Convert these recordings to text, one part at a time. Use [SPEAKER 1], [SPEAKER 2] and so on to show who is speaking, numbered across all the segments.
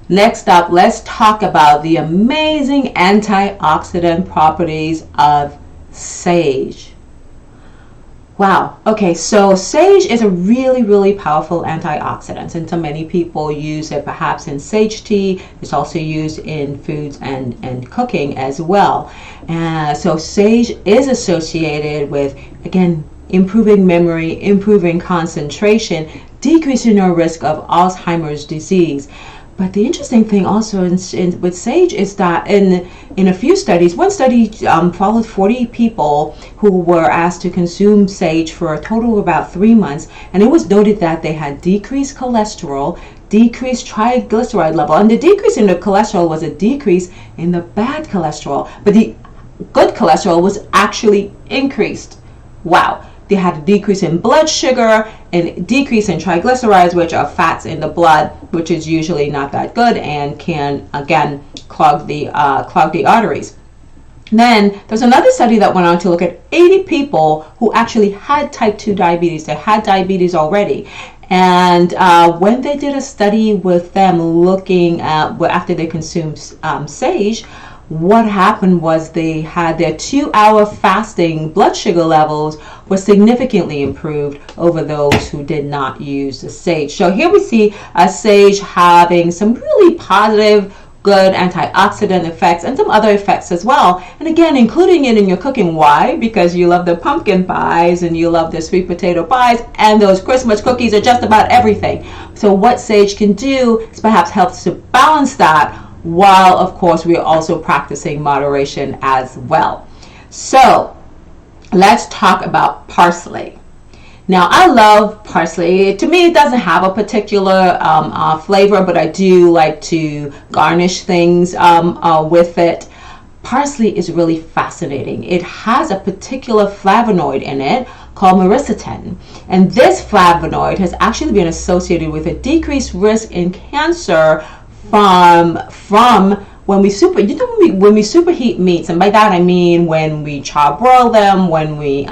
[SPEAKER 1] Next up, let's talk about the amazing antioxidant properties of sage. Wow. Okay, so sage is a really, really powerful antioxidant, and so many people use it perhaps in sage tea. It's also used in foods and cooking as well. So sage is associated with, again, improving memory, improving concentration, decreasing your risk of Alzheimer's disease. But the interesting thing also with sage is that in a few studies, one study followed 40 people who were asked to consume sage for a total of about 3 months, and it was noted that they had decreased cholesterol, decreased triglyceride level, and the decrease in the cholesterol was a decrease in the bad cholesterol, but the good cholesterol was actually increased. Wow. They had a decrease in blood sugar and decrease in triglycerides, which are fats in the blood, which is usually not that good and can, again, clog the arteries. Then there's another study that went on to look at 80 people who actually had type 2 diabetes. They had diabetes already. And when they did a study with them looking at after they consumed sage, what happened was they had their 2-hour fasting blood sugar levels were significantly improved over those who did not use the sage. So here we see sage having some really positive, good antioxidant effects and some other effects as well. And again, including it in your cooking. Why? Because you love the pumpkin pies and you love the sweet potato pies and those Christmas cookies are just about everything. So what sage can do is perhaps helps to balance that, while of course we are also practicing moderation as well. So let's talk about parsley. Now I love parsley. To me it doesn't have a particular flavor, but I do like to garnish things with it. Parsley is really fascinating. It has a particular flavonoid in it called myristotin, and this flavonoid has actually been associated with a decreased risk in cancer from when we superheat meats, and by that I mean when we charbroil them, when we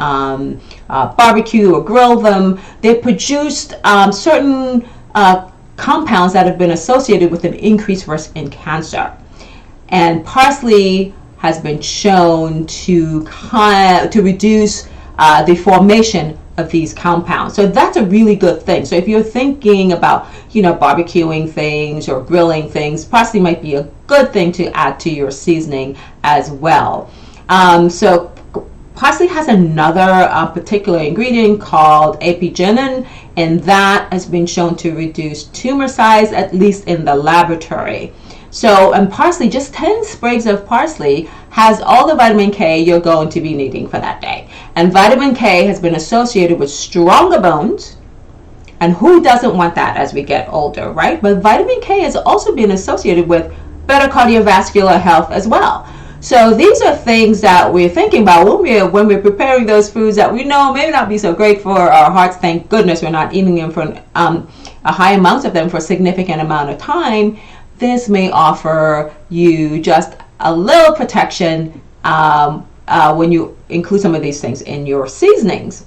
[SPEAKER 1] barbecue or grill them, they produced certain compounds that have been associated with an increased risk in cancer. And parsley has been shown to reduce the formation of these compounds. So that's a really good thing. So if you're thinking about, barbecuing things or grilling things, parsley might be a good thing to add to your seasoning as well. So parsley has another particular ingredient called apigenin, and that has been shown to reduce tumor size, at least in the laboratory. So, and parsley, just 10 sprigs of parsley has all the vitamin K you're going to be needing for that day. And vitamin K has been associated with stronger bones. And who doesn't want that as we get older, right? But vitamin K has also been associated with better cardiovascular health as well. So these are things that we're thinking about when we're preparing those foods that we know may not be so great for our hearts. Thank goodness we're not eating them for a high amount of them for a significant amount of time. This may offer you just a little protection when you include some of these things in your seasonings.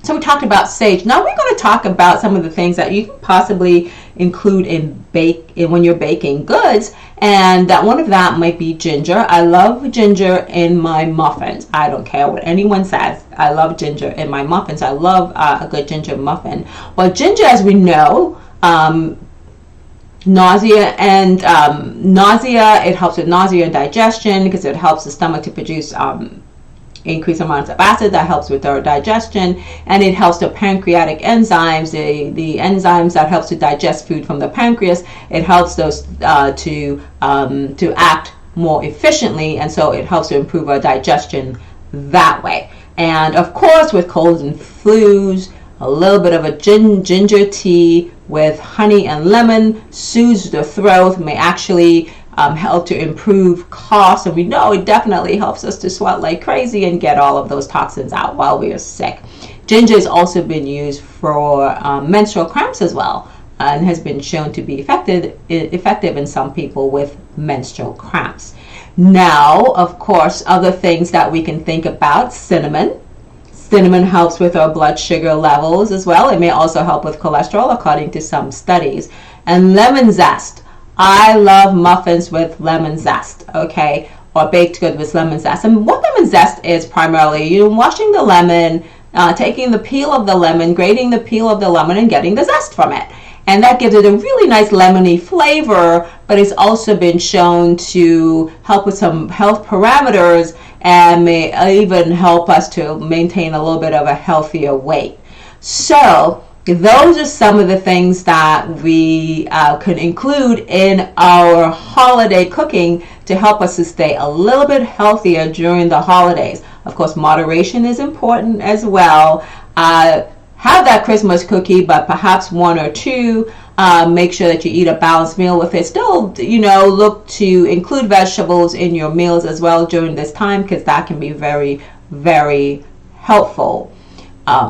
[SPEAKER 1] So we talked about sage. Now we're going to talk about some of the things that you can possibly include when you're baking goods, and that one of that might be ginger. I love ginger in my muffins. I don't care what anyone says. I love ginger in my muffins. I love a good ginger muffin. Well, ginger, as we know, nausea, it helps with nausea and digestion because it helps the stomach to produce increased amounts of acid that helps with our digestion, and it helps the pancreatic enzymes, the enzymes that helps to digest food from the pancreas. It helps those to act more efficiently, and so it helps to improve our digestion that way. And of course, with colds and flus, a little bit of a ginger tea with honey and lemon soothes the throat, may actually help to improve coughs, and we know it definitely helps us to sweat like crazy and get all of those toxins out while we are sick. Ginger has also been used for menstrual cramps as well, and has been shown to be effective in some people with menstrual cramps. Now, of course, other things that we can think about: cinnamon. Cinnamon helps with our blood sugar levels as well. It may also help with cholesterol, according to some studies. And lemon zest. I love muffins with lemon zest, okay, or baked good with lemon zest. And what lemon zest is primarily, washing the lemon, taking the peel of the lemon, grating the peel of the lemon, and getting the zest from it. And that gives it a really nice lemony flavor, but it's also been shown to help with some health parameters and may even help us to maintain a little bit of a healthier weight. So those are some of the things that we could include in our holiday cooking to help us to stay a little bit healthier during the holidays. Of course, moderation is important as well. Have that Christmas cookie, but perhaps one or two. Make sure that you eat a balanced meal with it. Still, look to include vegetables in your meals as well during this time, because that can be very, very helpful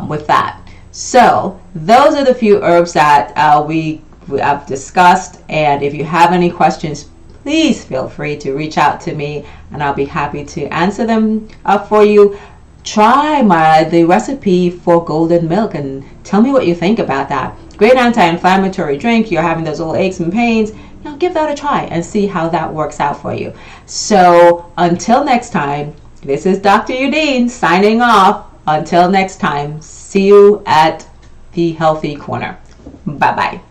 [SPEAKER 1] with that. So those are the few herbs that we have discussed. And if you have any questions, please feel free to reach out to me, and I'll be happy to answer them for you. Try the recipe for golden milk and tell me what you think about that. Great anti-inflammatory drink. You're having those little aches and pains. Give that a try and see how that works out for you. So until next time, this is Dr. Udine signing off. Until next time, see you at the Healthy Corner. Bye-bye.